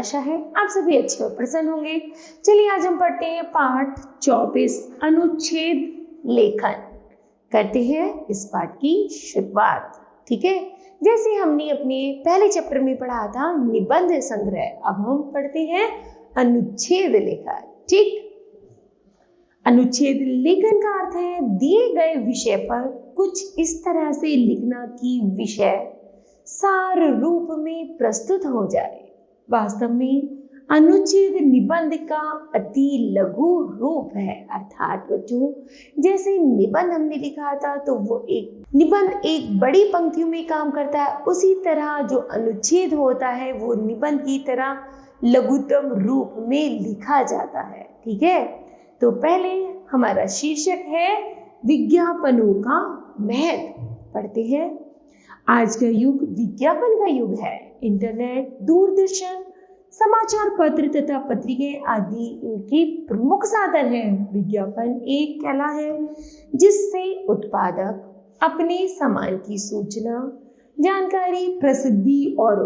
आशा है आप सभी अच्छे और प्रसन्न होंगे। चलिए आज हम पढ़ते हैं पाठ 24 अनुच्छेद लेखन। करते हैं इस पाठ की शुरुआत। ठीक है, जैसे हमने अपने पहले चैप्टर में पढ़ा था निबंध संग्रह, अब हम पढ़ते हैं अनुच्छेद लेखन। ठीक, अनुच्छेद लेखन का अर्थ है दिए गए विषय पर कुछ इस तरह से लिखना कि विषय सार रूप में प्रस्तुत हो जाए। वास्तव में अनुच्छेद निबंध का अति लघु रूप है, अर्थात बच्चों जैसे निबंध हमने लिखा था तो वो एक निबंध एक बड़ी पंक्तियों में काम करता है, उसी तरह जो अनुच्छेद होता है वो निबंध की तरह लघुतम रूप में लिखा जाता है। ठीक है, तो पहले हमारा शीर्षक है विज्ञापनों का महत्व। पढ़ते हैं। आज का युग विज्ञापन का युग है। इंटरनेट, दूरदर्शन, समाचार पत्र तथा पत्रिकाएं आदि इनके प्रमुख साधन हैं। विज्ञापन एक कला है जिससे उत्पादक अपने सामान की सूचना, जानकारी, प्रसिद्धि और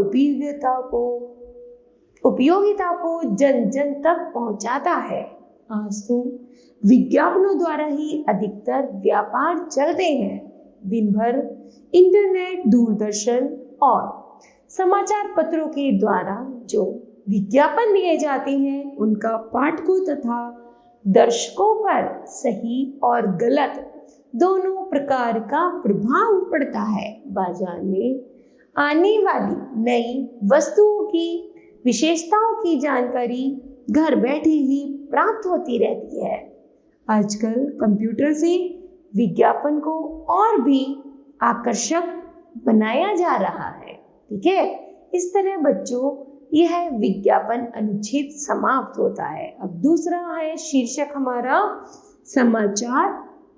उपयोगिता को जन जन तक पहुंचाता है। आज तो विज्ञापनों द्वारा ही अधिकतर व्यापार चलते हैं। दिन भर इंटरनेट, दूरदर्शन और समाचार पत्रों के द्वारा जो विज्ञापन दिए जाते हैं उनका पाठकों तथा दर्शकों पर सही और गलत दोनों प्रकार का प्रभाव पड़ता है। बाजार में आने वाली नई वस्तुओं की विशेषताओं की जानकारी घर बैठे ही प्राप्त होती रहती है। आजकल कंप्यूटर से विज्ञापन को और भी आकर्षक बनाया जा रहा है। ठीक है, इस तरह बच्चों यह विज्ञापन अनुच्छेद समाप्त होता है। अब दूसरा है शीर्षक हमारा समाचार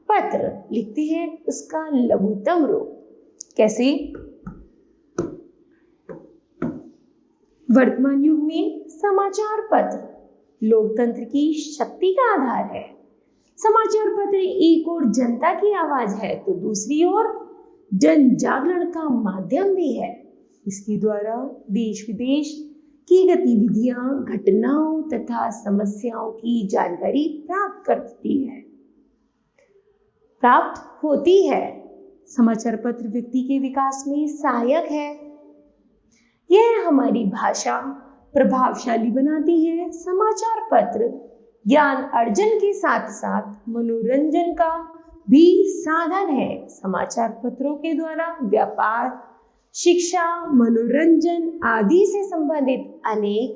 पत्र। लिखते हैं उसका लघुतम रूप। कैसे? वर्तमान युग में समाचार पत्र लोकतंत्र की शक्ति का आधार है। समाचार पत्र एक ओर जनता की आवाज है तो दूसरी ओर जन जागरण का माध्यम भी है। इसके द्वारा देश विदेश की गतिविधियां, घटनाओं तथा समस्याओं की जानकारी प्राप्त होती है। समाचार पत्र व्यक्ति के विकास में सहायक है। यह हमारी भाषा प्रभावशाली बनाती है। समाचार पत्र ज्ञान अर्जन के साथ साथ मनोरंजन का भी साधन है। समाचार पत्रों के द्वारा व्यापार, शिक्षा, मनोरंजन आदि से संबंधित अनेक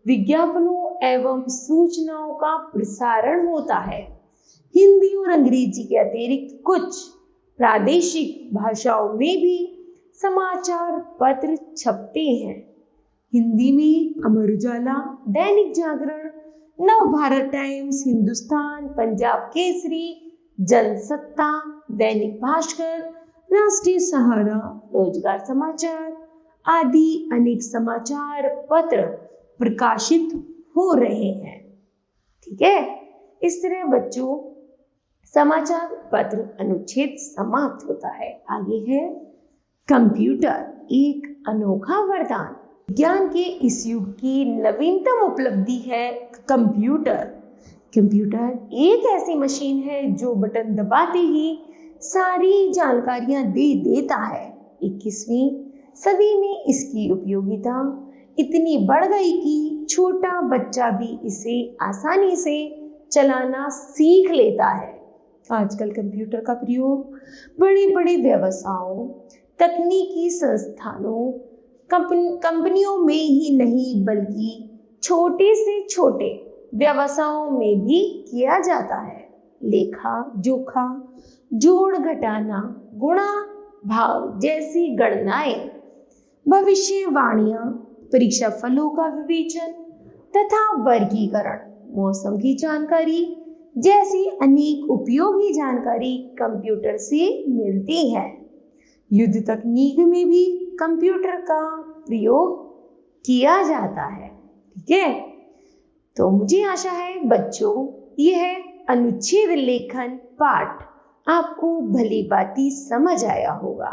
विज्ञापनों एवं सूचनाओं का प्रसारण होता है। हिंदी और अंग्रेजी के अतिरिक्त कुछ प्रादेशिक भाषाओं में भी समाचार पत्र छपते हैं। हिंदी में अमर उजाला, दैनिक जागरण, नव भारत टाइम्स, हिंदुस्तान, पंजाब केसरी, जनसत्ता, दैनिक भास्कर, राष्ट्रीय सहारा, रोजगार समाचार आदि अनेक समाचार पत्र प्रकाशित हो रहे हैं। ठीक है, इस तरह बच्चों समाचार पत्र अनुच्छेद समाप्त होता है। आगे है कंप्यूटर, एक अनोखा वरदान। विज्ञान के इस युग की नवीनतम उपलब्धि है कंप्यूटर। कंप्यूटर एक ऐसी मशीन है जो बटन दबाते ही सारी जानकारियां दे देता है। 21वीं सदी में इसकी उपयोगिता इतनी बढ़ गई कि छोटा बच्चा भी इसे आसानी से चलाना सीख लेता है। आजकल कंप्यूटर का प्रयोग बड़े बड़े व्यवसायों, तकनीकी संस्थानों, कंपनियों में ही नहीं बल्कि छोटे से छोटे व्यवसायों में भी किया जाता है। लेखा जोखा, जोड़ घटाना, गुणा भाग जैसी गणनाएं, भविष्यवाणियां, परीक्षा फलों का विवेचन तथा वर्गीकरण, मौसम की जानकारी जैसी अनेक उपयोगी जानकारी कंप्यूटर से मिलती है। युद्ध तकनीक में भी कंप्यूटर का प्रयोग किया जाता है। ठीक है, तो मुझे आशा है बच्चों यह अनुच्छेद लेखन पाठ आपको भली भांति समझ आया होगा।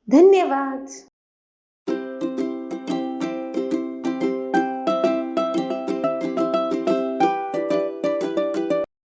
धन्यवाद।